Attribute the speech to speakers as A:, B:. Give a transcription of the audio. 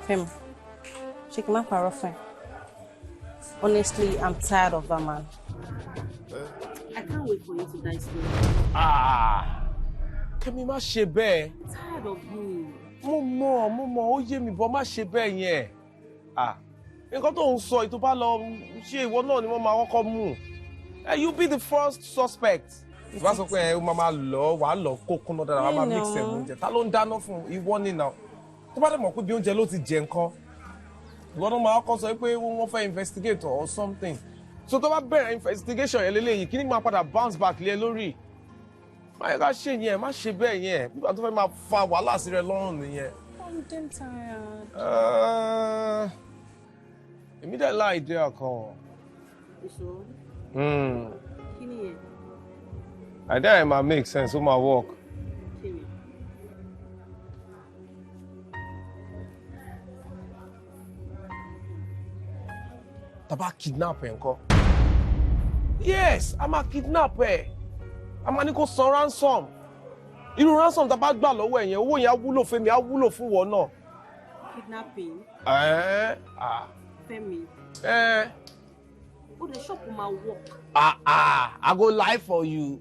A: Him. She came up her friend. Honestly, I'm tired of that man. I can't wait for you to die soon.
B: Kẹ́mi má ṣe bẹ́ẹ̀.
A: I'm tired of him.
B: Mo mọ̀, ó yé mi bọ́ má ṣe bẹ́ẹ̀ yẹn. Nǹkan tó ń sọ ìtò bá lọ ṣe ìwọ náà ni wọ́n máa kọ́kọ́ mú. You be the first suspect. Ìbá sọ pé ó máa lọ wàá lọ kókó náà dára wàá máa mix ẹ̀ mú oúnjẹ. Ta ló ń dáná fún ìwọ ní náà? Tó bá dẹ̀ mọ̀ pé bí oúnjẹ ló ti jẹ nǹkan. Ìwọ náà máa kọ́ sọ pé wọ́n fẹ́ investigate or something. So tó bá bẹ̀rẹ̀ investigation yẹn lélẹ́yìí kí ni máa padà bounce back lé lórí? Má yẹ ká ṣe yẹn, má ṣe bẹ́ẹ̀ yẹn. Nígbà tó fẹ́ máa fa wàhálà sí rẹ lọ́rùn nìyẹn.
A: I'm damn tired.
B: Èmi dẹ̀ láì dé ọkàn.
A: Ìṣòro? Kí ni yẹn?
B: Idea yẹn máa make sense, ó máa work.
A: Kí ni?
B: Tá bá kidnap ẹ̀ ńkọ́? Yes, a máa kidnap ẹ̀. A máa ní kó san ransom. Irú ransom tá bá gbà lọ́wọ́ ẹ̀ yẹn, owó yẹn á wúlò fún mi, á wúlò fún wọn náà.
A: Kidnapping? Fẹ́mi. Ó lè ṣọ́ọ̀pù máa work.
B: I go lie for you.